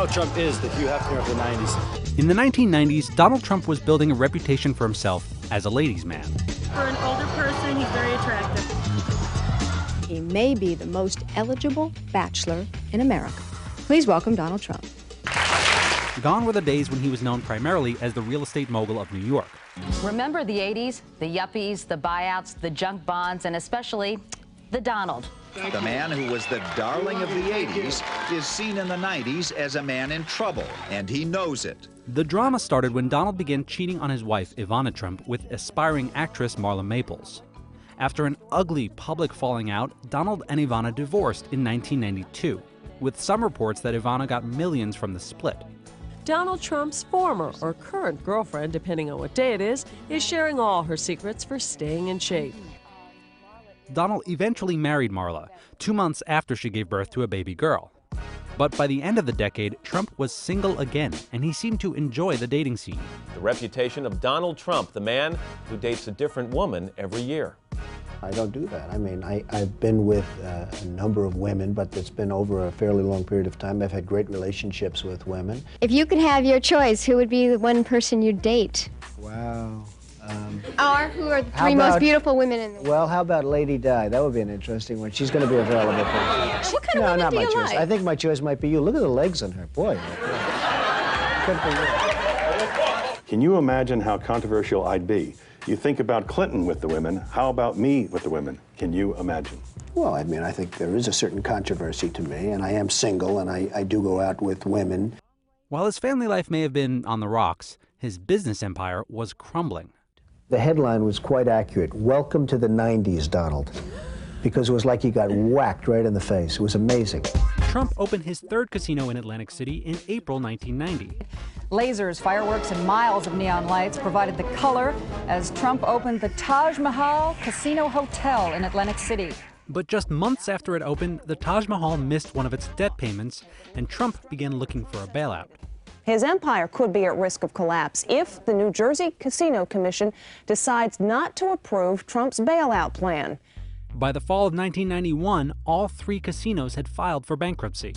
Donald Trump is the Hugh Hefner of the 90s. In the 1990s, Donald Trump was building a reputation for himself as a ladies' man. For an older person, he's very attractive. He may be the most eligible bachelor in America. Please welcome Donald Trump. Gone were the days when he was known primarily as the real estate mogul of New York. Remember the 80s? The yuppies, the buyouts, the junk bonds, and especially the Donald. The man who was the darling of the 80s is seen in the 90s as a man in trouble, and he knows it. The drama started when Donald began cheating on his wife, Ivana Trump, with aspiring actress Marla Maples. After an ugly public falling out, Donald and Ivana divorced in 1992, with some reports that Ivana got millions from the split. Donald Trump's former or current girlfriend, depending on what day it is sharing all her secrets for staying in shape. Donald eventually married Marla, 2 months after she gave birth to a baby girl. But by the end of the decade, Trump was single again, and he seemed to enjoy the dating scene. The reputation of Donald Trump, the man who dates a different woman every year. I don't do that. I mean, I've been with a number of women, but it's been over a fairly long period of time. I've had great relationships with women. If you could have your choice, who would be the one person you'd date? Wow. Or who are the three most beautiful women in the world? Well, how about Lady Di? That would be an interesting one. She's going to be available. What kind of women not do my you choice. like? I think my choice might be you. Look at the legs on her. Boy. Could be you. Can you imagine how controversial I'd be? You think about Clinton with the women. How about me with the women? Can you imagine? Well, I mean, I think there is a certain controversy to me, and I am single, and I do go out with women. While his family life may have been on the rocks, his business empire was crumbling. The headline was quite accurate. Welcome to the 90s, Donald. Because it was like he got whacked right in the face. It was amazing. Trump opened his third casino in Atlantic City in April 1990. Lasers, fireworks, and miles of neon lights provided the color as Trump opened the Taj Mahal Casino Hotel in Atlantic City. But just months after it opened, the Taj Mahal missed one of its debt payments, and Trump began looking for a bailout. His empire could be at risk of collapse if the New Jersey Casino Commission decides not to approve Trump's bailout plan. By the fall of 1991, all 3 casinos had filed for bankruptcy.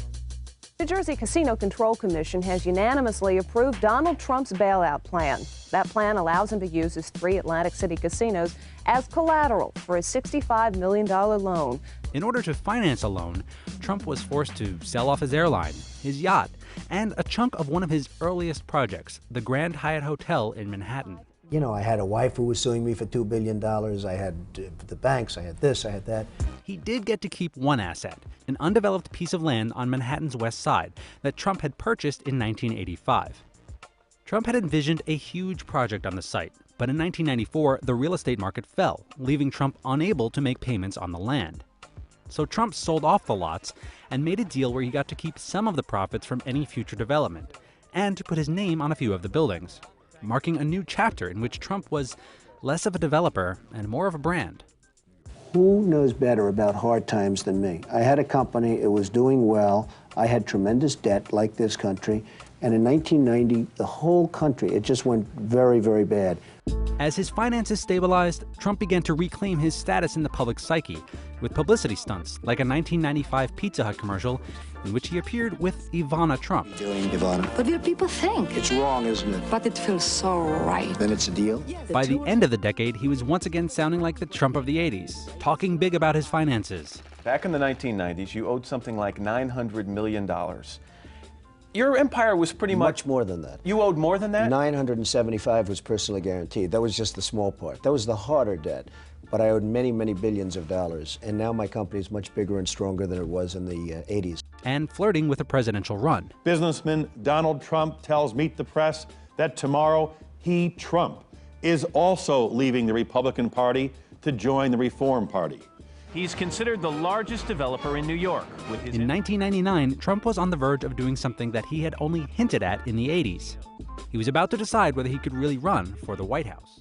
The New Jersey Casino Control Commission has unanimously approved Donald Trump's bailout plan. That plan allows him to use his 3 Atlantic City casinos as collateral for his $65 million loan. In order to finance a loan, Trump was forced to sell off his airline, his yacht, and a chunk of one of his earliest projects, the Grand Hyatt Hotel in Manhattan. You know, I had a wife who was suing me for $2 billion. I had the banks, I had this, I had that. He did get to keep one asset, an undeveloped piece of land on Manhattan's west side that Trump had purchased in 1985. Trump had envisioned a huge project on the site, but in 1994, the real estate market fell, leaving Trump unable to make payments on the land. So Trump sold off the lots and made a deal where he got to keep some of the profits from any future development, and to put his name on a few of the buildings, marking a new chapter in which Trump was less of a developer and more of a brand. Who knows better about hard times than me? I had a company, it was doing well, I had tremendous debt like this country, and in 1990, the whole country, it just went very, very bad. As his finances stabilized, Trump began to reclaim his status in the public psyche with publicity stunts like a 1995 Pizza Hut commercial in which he appeared with Ivana Trump. Doing Ivana. What will people think? It's wrong, isn't it? But it feels so right. Then it's a deal? By the end of the decade, he was once again sounding like the Trump of the 80s, talking big about his finances. Back in the 1990s, you owed something like $900 million. Your empire was pretty much more than that. You owed more than that? 975 was personally guaranteed. That was just the small part. That was the harder debt. But I owed many, many billions of dollars. And now my company is much bigger and stronger than it was in the 80s. And flirting with a presidential run. Businessman Donald Trump tells Meet the Press that tomorrow he, Trump, is also leaving the Republican Party to join the Reform Party. He's considered the largest developer in New York. With his in 1999, Trump was on the verge of doing something that he had only hinted at in the 80s. He was about to decide whether he could really run for the White House.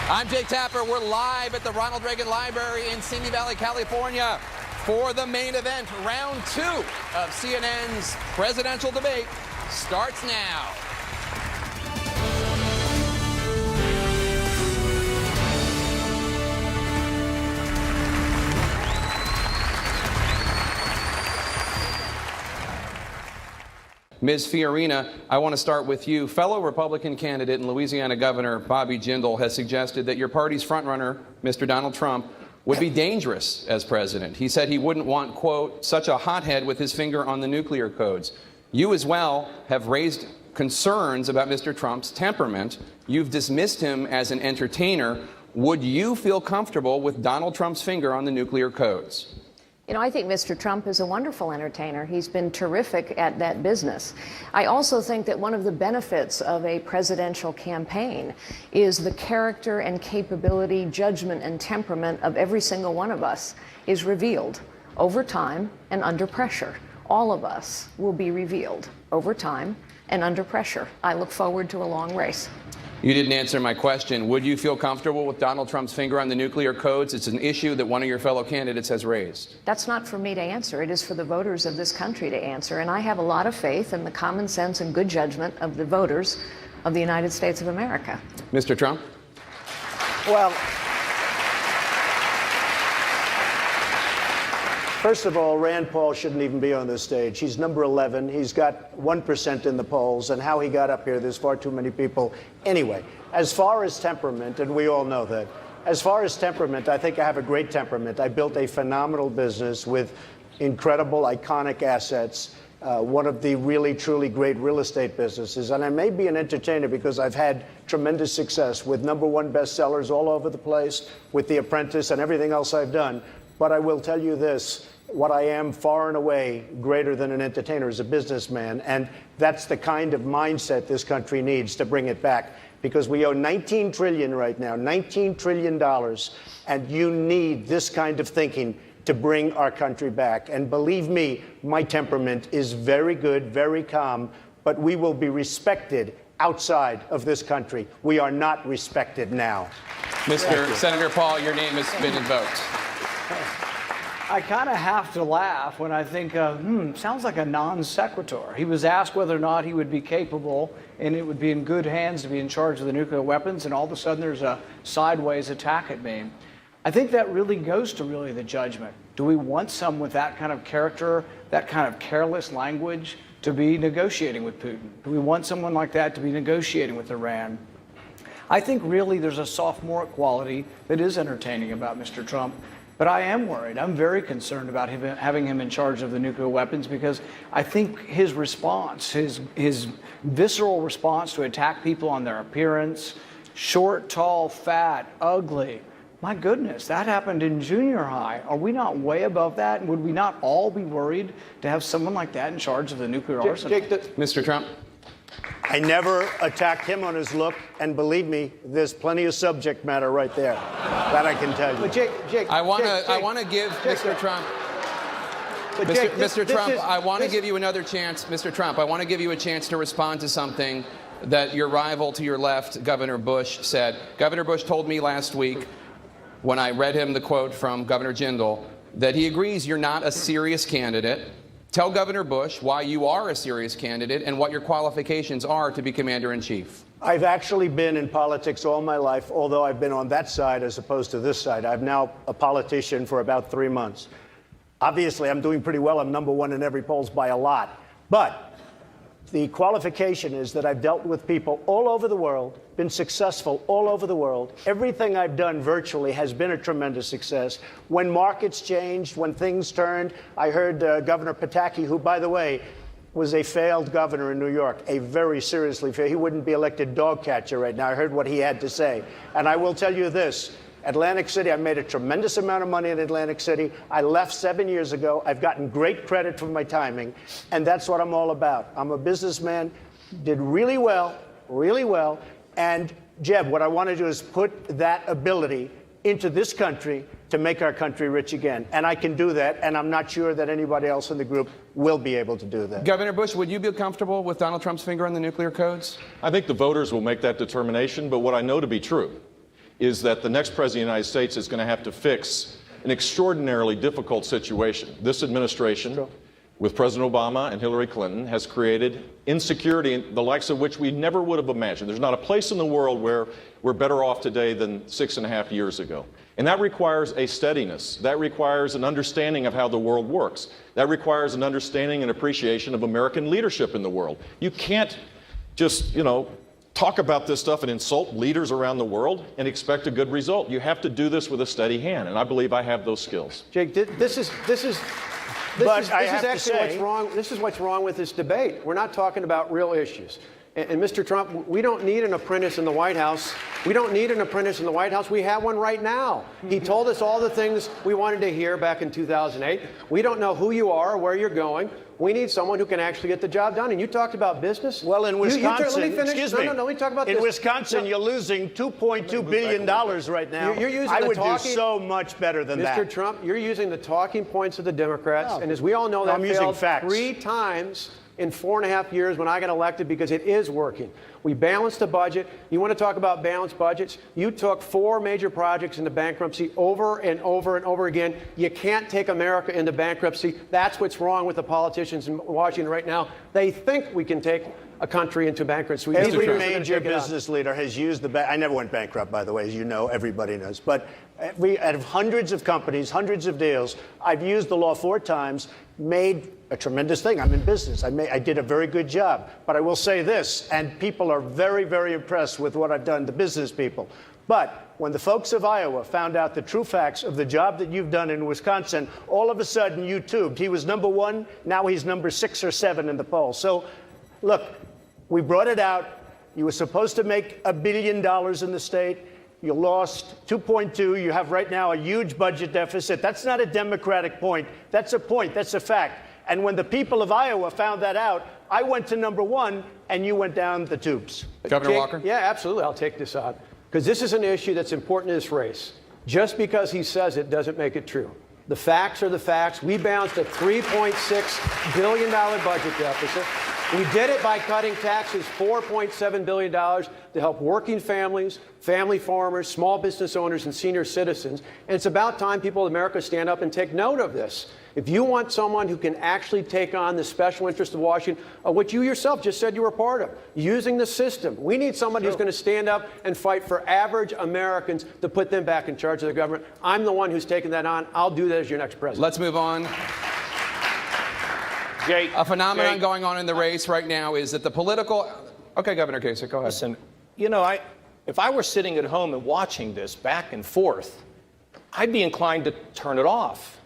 I'm Jake Tapper. We're live at the Ronald Reagan Library in Simi Valley, California for the main event. Round 2 of CNN's presidential debate starts now. Ms. Fiorina, I want to start with you. Fellow Republican candidate and Louisiana Governor Bobby Jindal has suggested that your party's frontrunner, Mr. Donald Trump, would be dangerous as president. He said he wouldn't want, quote, such a hothead with his finger on the nuclear codes. You as well have raised concerns about Mr. Trump's temperament. You've dismissed him as an entertainer. Would you feel comfortable with Donald Trump's finger on the nuclear codes? You know, I think Mr. Trump is a wonderful entertainer. He's been terrific at that business. I also think that one of the benefits of a presidential campaign is the character and capability, judgment and temperament of every single one of us is revealed over time and under pressure. All of us will be revealed over time and under pressure. I look forward to a long race. You didn't answer my question. Would you feel comfortable with Donald Trump's finger on the nuclear codes? It's an issue that one of your fellow candidates has raised. That's not for me to answer. It is for the voters of this country to answer. And I have a lot of faith in the common sense and good judgment of the voters of the United States of America. Mr. Trump? Well, first of all, Rand Paul shouldn't even be on this stage. He's number 11. He's got 1% in the polls, and how he got up here, there's far too many people. Anyway, as far as temperament, and we all know that, as far as temperament, I think I have a great temperament. I built a phenomenal business with incredible, iconic assets, one of the really, truly great real estate businesses. And I may be an entertainer because I've had tremendous success with #1 bestsellers all over the place, with The Apprentice and everything else I've done. But I will tell you this, what I am far and away greater than an entertainer is a businessman. And that's the kind of mindset this country needs to bring it back. Because we owe $19 trillion right now, $19 trillion. And you need this kind of thinking to bring our country back. And believe me, my temperament is very good, very calm, but we will be respected outside of this country. We are not respected now. Mr. Senator Paul, your name has been invoked. I kind of have to laugh when I think, sounds like a non sequitur. He was asked whether or not he would be capable and it would be in good hands to be in charge of the nuclear weapons, and all of a sudden there's a sideways attack at me. I think that really goes to the judgment. Do we want someone with that kind of character, that kind of careless language to be negotiating with Putin? Do we want someone like that to be negotiating with Iran? I think really there's a sophomoric quality that is entertaining about Mr. Trump. But I am worried. I'm very concerned about having him in charge of the nuclear weapons, because I think his response, his visceral response to attack people on their appearance, short, tall, fat, ugly, my goodness, that happened in junior high. Are we not way above that? And would we not all be worried to have someone like that in charge of the nuclear arsenal? Mr. Trump? I never attacked him on his look, and believe me, there's plenty of subject matter right there. That I can tell you. But Jake, I want to give Mr. Trump. Mr. Trump, I want to give you another chance. Mr. Trump, I want to give you a chance to respond to something that your rival to your left, Governor Bush, said. Governor Bush told me last week, when I read him the quote from Governor Jindal, that he agrees you're not a serious candidate. Tell Governor Bush why you are a serious candidate and what your qualifications are to be commander-in-chief. I've actually been in politics all my life, although I've been on that side as opposed to this side. I'm now a politician for about 3 months. Obviously, I'm doing pretty well. I'm #1 in every polls by a lot. But the qualification is that I've dealt with people all over the world, been successful all over the world. Everything I've done virtually has been a tremendous success. When markets changed, when things turned, I heard Governor Pataki, who, by the way, was a failed governor in New York, a very seriously failed. He wouldn't be elected dog catcher right now. I heard what he had to say. And I will tell you this. Atlantic City, I made a tremendous amount of money in Atlantic City. I left 7 years ago. I've gotten great credit for my timing, and that's what I'm all about. I'm a businessman, did really well, and Jeb, what I want to do is put that ability into this country to make our country rich again. And I can do that, and I'm not sure that anybody else in the group will be able to do that. Governor Bush, would you be comfortable with Donald Trump's finger on the nuclear codes? I think the voters will make that determination, but what I know to be true is that the next president of the United States is going to have to fix an extraordinarily difficult situation. This administration with President Obama and Hillary Clinton has created insecurity, the likes of which we never would have imagined. There's not a place in the world where we're better off today than 6.5 years ago. And that requires a steadiness. That requires an understanding of how the world works. That requires an understanding and appreciation of American leadership in the world. You can't just, talk about this stuff and insult leaders around the world and expect a good result. You have to do this with a steady hand, and I believe I have those skills. Jake, this is what's wrong with this debate. We're not talking about real issues. And Mr. Trump, we don't need an apprentice in the White House. We don't need an apprentice in the White House. We have one right now. He told us all the things we wanted to hear back in 2008. We don't know who you are or where you're going. We need someone who can actually get the job done. And you talked about business. Well, in Wisconsin, let me finish. excuse me. No, let me talk about this. In Wisconsin, you're losing $2.2 billion right now. You're using I would do so much better than that. Mr. Trump, you're using the talking points of the Democrats. And as we all know, that failed 3 times in 4.5 years when I got elected because it is working. We balanced the budget. You want to talk about balanced budgets? You took 4 major projects into bankruptcy over and over and over again. You can't take America into bankruptcy. That's what's wrong with the politicians in Washington right now. They think we can take a country into bankruptcy. Every major business leader has used I never went bankrupt, by the way, as you know, everybody knows. But out of hundreds of companies, hundreds of deals, I've used the law 4 times, made a tremendous thing. I'm in business. I did a very good job. But I will say this, and people are very, very impressed with what I've done, the business people. But when the folks of Iowa found out the true facts of the job that you've done in Wisconsin, all of a sudden you tubed. He was number 1. Now he's number 6 or 7 in the poll. So, look, we brought it out. You were supposed to make $1 billion in the state. You lost 2.2. You have right now a huge budget deficit. That's not a Democratic point. That's a point. That's a fact. And when the people of Iowa found that out, I went to number 1, and you went down the tubes. Governor Walker? Yeah, absolutely. I'll take this on. Because this is an issue that's important in this race. Just because he says it doesn't make it true. The facts are the facts. We balanced a $3.6 billion budget deficit. We did it by cutting taxes $4.7 billion to help working families, family farmers, small business owners, and senior citizens. And it's about time people in America stand up and take note of this. If you want someone who can actually take on the special interest of Washington, which you yourself just said you were part of, using the system, we need somebody who's going to stand up and fight for average Americans to put them back in charge of the government. I'm the one who's taking that on. I'll do that as your next president. Let's move on. Jake, a phenomenon going on in the race right now is that the political... Okay, Governor Kasich, go ahead. Listen, if I were sitting at home and watching this back and forth, I'd be inclined to turn it off.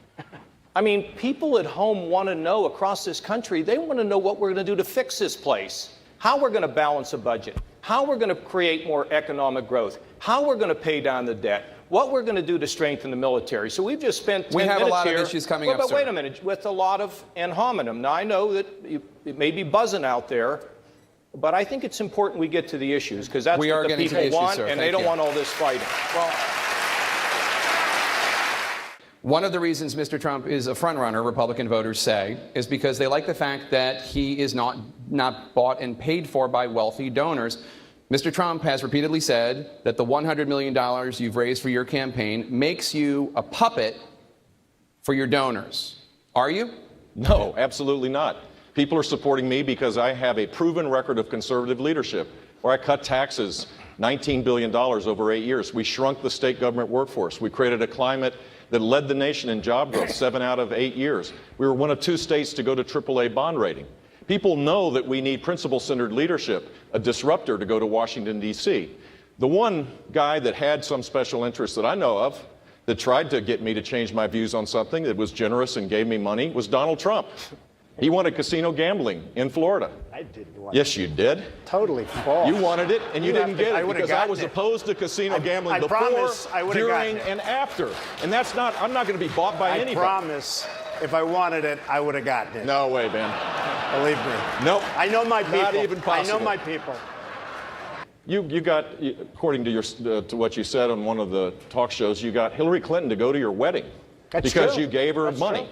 I mean, people at home want to know, across this country, they want to know what we're going to do to fix this place, how we're going to balance a budget, how we're going to create more economic growth, how we're going to pay down the debt, what we're going to do to strengthen the military. So we've just spent 10 minutes here. We have a lot of issues coming up, But sir. wait a minute, with a lot of ad hominem. Now, I know that it may be buzzing out there, but I think it's important we get to the issues, because that's what the people want, and they don't want all this fighting. Well, one of the reasons Mr. Trump is a frontrunner, Republican voters say, is because they like the fact that he is not bought and paid for by wealthy donors. Mr. Trump has repeatedly said that the $100 million you've raised for your campaign makes you a puppet for your donors. Are you? No, absolutely not. People are supporting me because I have a proven record of conservative leadership, where I cut taxes $19 billion over 8 years. We shrunk the state government workforce. We created a climate that led the nation in job growth 7 out of 8 years. We were one of 2 states to go to AAA bond rating. People know that we need principle-centered leadership, a disruptor to go to Washington, D.C. The one guy that had some special interest that I know of that tried to get me to change my views on something that was generous and gave me money was Donald Trump. He wanted casino gambling in Florida. I didn't want Yes, you did. Totally false. You wanted it, and you didn't get it because I was opposed to casino gambling before, during, and after. And that's not, I'm not going to be bought by anybody. I promise, if I wanted it, I would have gotten it. No way, man. Believe me. Nope. I know my people. Not even possible. I know my people. You got, according to what you said on one of the talk shows, you got Hillary Clinton to go to your wedding because you gave her money. True.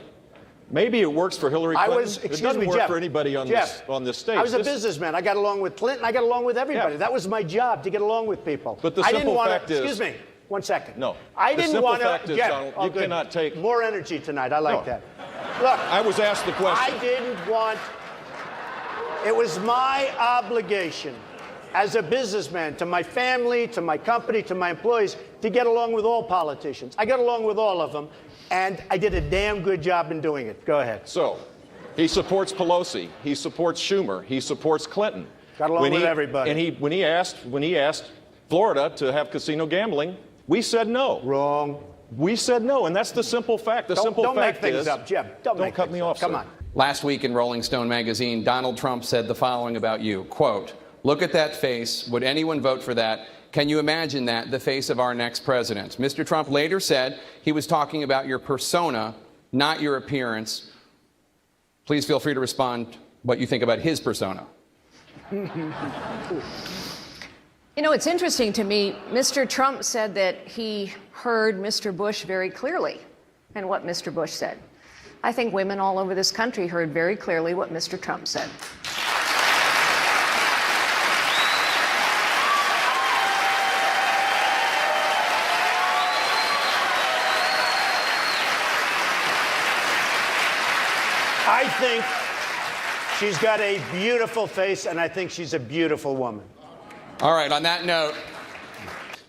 Maybe it works for Hillary Clinton. It doesn't work for anybody on this stage. I was a businessman. I got along with Clinton. I got along with everybody. That was my job, to get along with people. But the simple fact is... Excuse me. 1 second. No. I didn't want to... Donald, you cannot take... More energy tonight. I like that. Look, I was asked the question. I didn't want. It was my obligation as a businessman to my family, to my company, to my employees, to get along with all politicians. I got along with all of them, and I did a damn good job in doing it. Go ahead. So, he supports Pelosi. He supports Schumer. He supports Clinton. Got along with everybody. And when he asked Florida to have casino gambling, we said no. Wrong. We said no, and that's the simple fact. The simple don't fact make things is, up, Jim. Don't cut me off. Come sir. on. Last week in Rolling Stone magazine, Donald Trump said the following about you, quote, "Look at that face. Would anyone vote for that? Can you imagine that, the face of our next president?" Mr. Trump later said he was talking about your persona, not your appearance. Please feel free to respond what you think about his persona. You know, it's interesting to me. Mr. Trump said that he heard Mr. Bush very clearly and what Mr. Bush said. I think women all over this country heard very clearly what Mr. Trump said. I think she's got a beautiful face, and I think she's a beautiful woman. All right, on that note,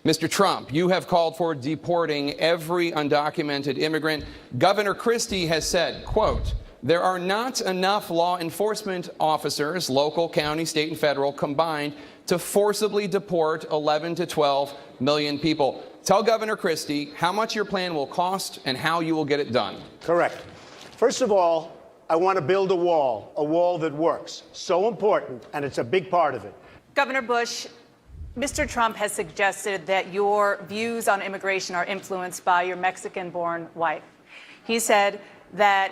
Mr. Trump, you have called for deporting every undocumented immigrant. Governor Christie has said, quote, "There are not enough law enforcement officers, local, county, state, and federal, combined to forcibly deport 11 to 12 million people." Tell Governor Christie how much your plan will cost and how you will get it done. Correct. First of all, I want to build a wall that works. So important, and it's a big part of it. Governor Bush, Mr. Trump has suggested that your views on immigration are influenced by your Mexican-born wife. He said that,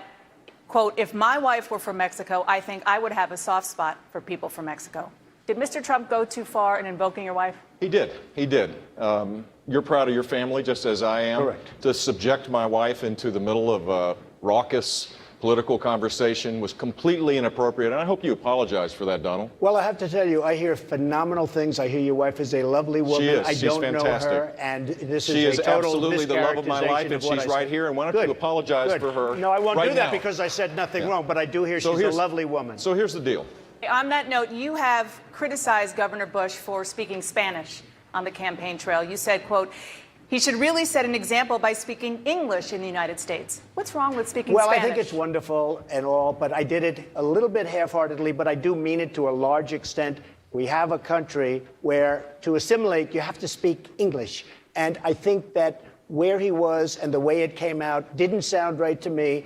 quote, "If my wife were from Mexico, I think I would have a soft spot for people from Mexico." Did Mr. Trump go too far in invoking your wife? He did. He did. You're proud of your family, just as I am. Correct. To subject my wife into the middle of a raucous political conversation was completely inappropriate, and I hope you apologize for that, Donald. Well, I have to tell you, I hear phenomenal things. I hear your wife is a lovely woman. She is. I She's don't fantastic. know her, and this She is is a total absolutely the love of my life, and mischaracterization of what she's I right said. here, and why don't Good. you apologize Good. for her? No, I won't right do that now. because I said nothing wrong, but I do hear So she's a here's- lovely woman. So here's the deal. On that note, you have criticized Governor Bush for speaking Spanish on the campaign trail. You said, quote, "He should really set an example by speaking English in the United States." What's wrong with speaking Well, Spanish? I think it's wonderful and all, but I did it a little bit half-heartedly, but I do mean it to a large extent. We have a country where to assimilate, you have to speak English. And I think that where he was and the way it came out didn't sound right to me.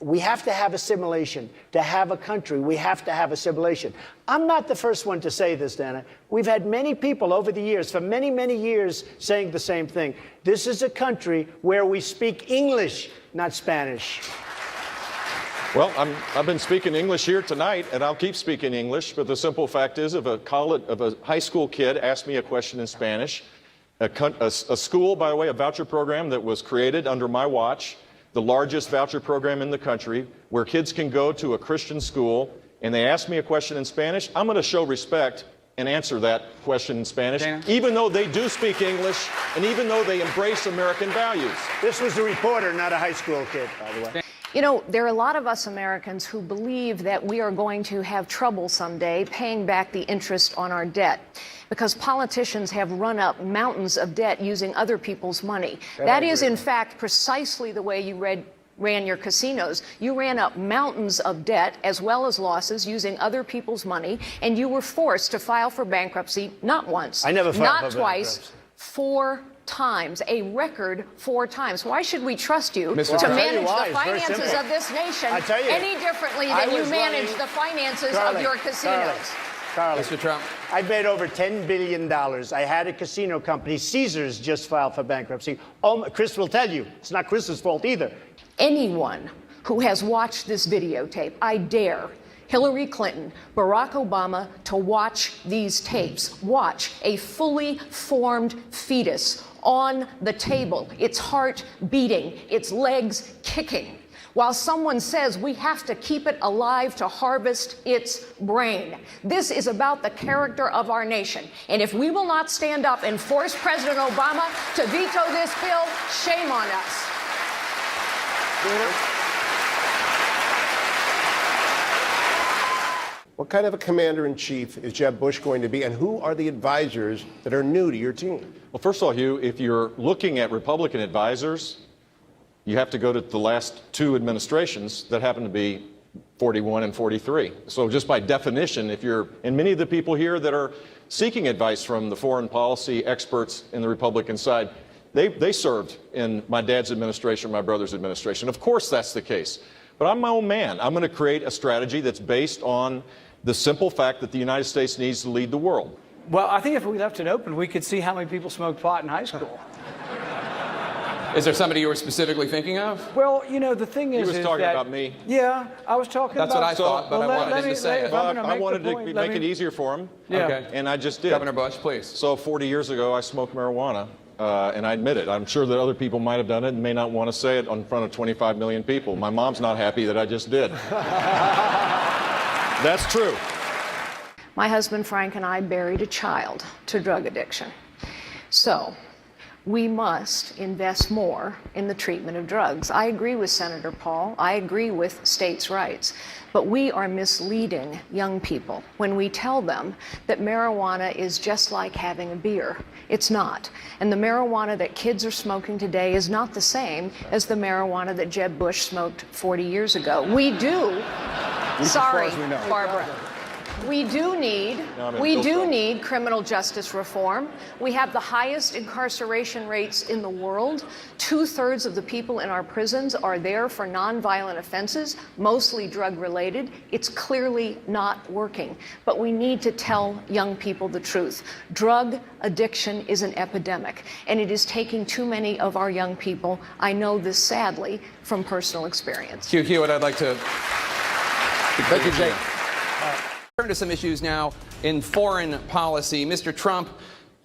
We have to have assimilation. To have a country, we have to have assimilation. I'm not the first one to say this, Dana. We've had many people over the years, for many, many years, saying the same thing. This is a country where we speak English, not Spanish. Well, I've been speaking English here tonight, and I'll keep speaking English, but the simple fact is, if a high school kid asked me a question in Spanish, a school, by the way, a voucher program that was created under my watch, the largest voucher program in the country, where kids can go to a Christian school, and they ask me a question in Spanish, I'm going to show respect and answer that question in Spanish, even though they do speak English, and even though they embrace American values. This was a reporter, not a high school kid, by the way. You know, there are a lot of us Americans who believe that we are going to have trouble someday paying back the interest on our debt because politicians have run up mountains of debt using other people's money. That is, in fact, precisely the way you ran your casinos. You ran up mountains of debt as well as losses using other people's money, and you were forced to file for bankruptcy not once, I never filed not for twice, bankruptcy. 4 times, a record 4 times. Why should we trust you Mr. to Trump. manage Why? the It's very finances simple. of this nation I tell you, any differently I than you was manage running- the finances Carly, of your casinos? Carly, Mr. Trump. I've made over $10 billion. I had a casino company. Caesars just filed for bankruptcy. Chris will tell you, it's not Chris's fault either. Anyone who has watched this videotape, I dare Hillary Clinton, Barack Obama to watch these tapes. Watch a fully formed fetus on the table, its heart beating, its legs kicking, while someone says we have to keep it alive to harvest its brain. This is about the character of our nation. And if we will not stand up and force President Obama to veto this bill, shame on us. What kind of a commander-in-chief is Jeb Bush going to be, and who are the advisors that are new to your team? Well, first of all, Hugh, if you're looking at Republican advisors, you have to go to the last two administrations that happen to be 41 and 43. So just by definition, and many of the people here that are seeking advice from the foreign policy experts in the Republican side, they served in my dad's administration, my brother's administration. Of course that's the case. But I'm my own man. I'm going to create a strategy that's based on the simple fact that the United States needs to lead the world. Well, I think if we left it open, we could see how many people smoked pot in high school. Is there somebody you were specifically thinking of? Well, you know, the thing is, he was talking about me. Yeah, I was talking That's about... what I thought, but I wanted to say it. Well, I wanted to make it easier for him. Yeah. Okay. And I just did. Governor Bush, please. So 40 years ago, I smoked marijuana, and I admit it. I'm sure that other people might have done it and may not want to say it in front of 25 million people. My mom's not happy that I just did. That's true. My husband Frank and I buried a child to drug addiction. So we must invest more in the treatment of drugs. I agree with Senator Paul. I agree with states' rights. But we are misleading young people when we tell them that marijuana is just like having a beer. It's not. And the marijuana that kids are smoking today is not the same as the marijuana that Jeb Bush smoked 40 years ago. We do. Sorry, Barbara. We do need criminal justice reform. We have the highest incarceration rates in the world. 2/3 of the people in our prisons are there for nonviolent offenses, mostly drug-related. It's clearly not working. But we need to tell young people the truth. Drug addiction is an epidemic, and it is taking too many of our young people. I know this sadly from personal experience. Hugh Hewitt, I'd like to... Thank you, Jake. Turn to some issues now in foreign policy. Mr. Trump,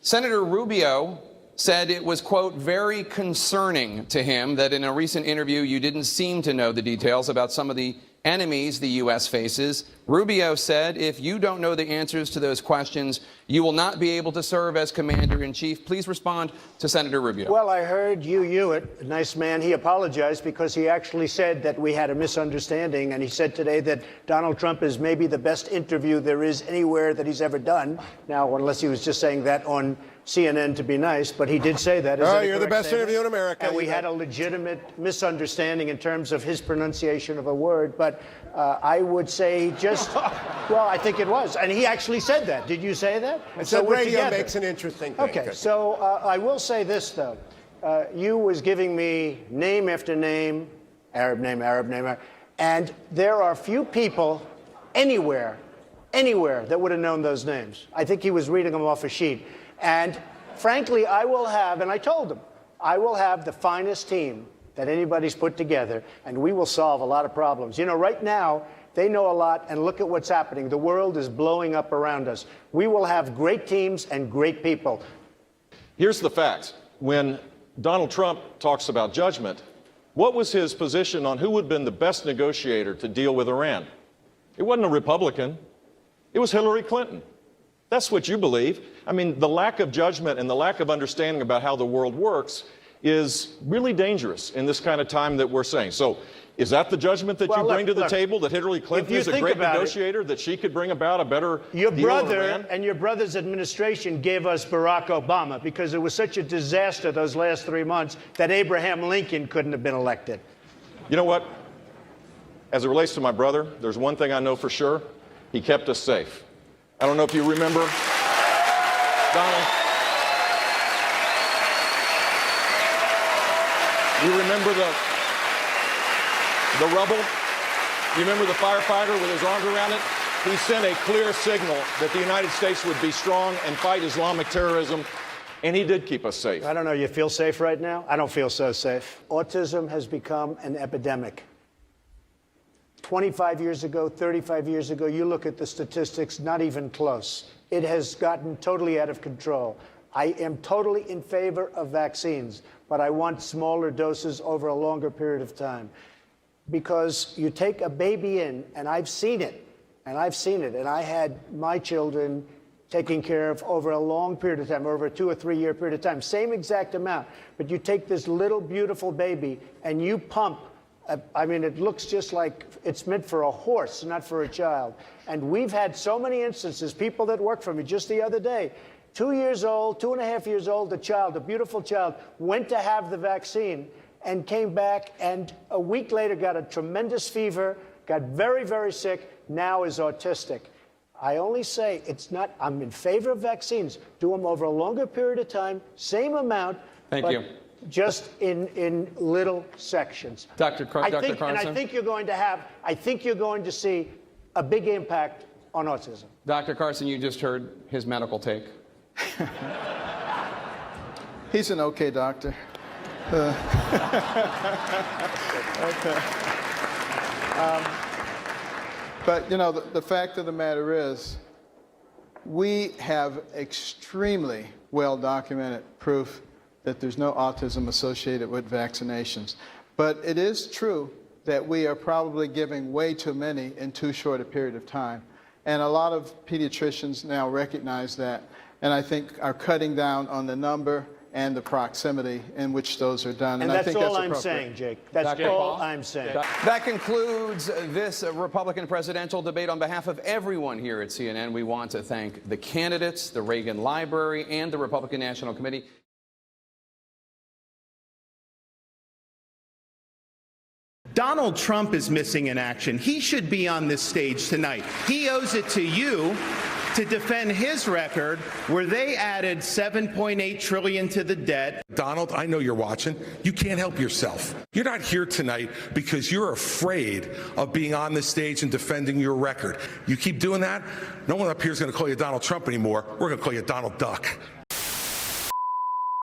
Senator Rubio said it was, quote, very concerning to him that in a recent interview you didn't seem to know the details about some of the enemies the U.S. faces. Rubio said, if you don't know the answers to those questions, you will not be able to serve as commander-in-chief. Please respond to Senator Rubio. Well, I heard Hugh Hewitt, a nice man. He apologized because he actually said that we had a misunderstanding, and he said today that Donald Trump is maybe the best interview there is anywhere that he's ever done. Now, unless he was just saying that on CNN to be nice, but he did say that. Oh, you're the best interview in America. And we had a legitimate misunderstanding in terms of his pronunciation of a word, but I would say just, well, I think it was. And he actually said that. Did you say that? And so radio makes an interesting thing. Okay, so I will say this, though. You was giving me name after name, Arab name, and there are few people anywhere that would have known those names. I think he was reading them off a sheet. And frankly, I will have, and I told him, I will have the finest team that anybody's put together, and we will solve a lot of problems. You know, right now, they know a lot, and look at what's happening. The world is blowing up around us. We will have great teams and great people. Here's the fact. When Donald Trump talks about judgment, what was his position on who would have been the best negotiator to deal with Iran? It wasn't a Republican. It was Hillary Clinton. That's what you believe. I mean, the lack of judgment and the lack of understanding about how the world works is really dangerous in this kind of time that we're saying. So is that the judgment that you bring to the table, that Hillary Clinton is a great negotiator, that she could bring about a better Your deal with brother Iran? and your brother's administration gave us Barack Obama because it was such a disaster those last 3 months that Abraham Lincoln couldn't have been elected. You know what? As it relates to my brother, there's one thing I know for sure. He kept us safe. I don't know if you remember, Donald. You remember the rubble? You remember the firefighter with his arms around it? He sent a clear signal that the United States would be strong and fight Islamic terrorism, and he did keep us safe. I don't know, you feel safe right now? I don't feel so safe. Autism has become an epidemic. 25 years ago, 35 years ago, you look at the statistics, not even close. It has gotten totally out of control. I am totally in favor of vaccines, but I want smaller doses over a longer period of time. Because you take a baby in, and I've seen it, and I had my children taken care of over a long period of time, over a 2 or 3 year period of time, same exact amount. But you take this little beautiful baby and you pump I mean, it looks just like it's meant for a horse, not for a child. And we've had so many instances, people that work for me just the other day, 2 years old, 2.5 years old, a child, a beautiful child, went to have the vaccine and came back and a week later got a tremendous fever, got very, very sick, now is autistic. I only say I'm in favor of vaccines. Do them over a longer period of time, same amount. Thank you. Just in little sections. Dr. Carson. And I think you're going to see a big impact on autism. Dr. Carson, you just heard his medical take. He's an okay doctor. Okay. But, you know, the fact of the matter is, we have extremely well-documented proof that there's no autism associated with vaccinations. But it is true that we are probably giving way too many in too short a period of time. And a lot of pediatricians now recognize that, and I think are cutting down on the number and the proximity in which those are done. And I think that's all that's I'm saying, Jake. That's all I'm saying. That concludes this Republican presidential debate. On behalf of everyone here at CNN, we want to thank the candidates, the Reagan Library, and the Republican National Committee. Donald Trump is missing in action. He should be on this stage tonight. He owes it to you to defend his record where they added $7.8 trillion to the debt. Donald, I know you're watching. You can't help yourself. You're not here tonight because you're afraid of being on this stage and defending your record. You keep doing that, no one up here is going to call you Donald Trump anymore. We're going to call you Donald Duck.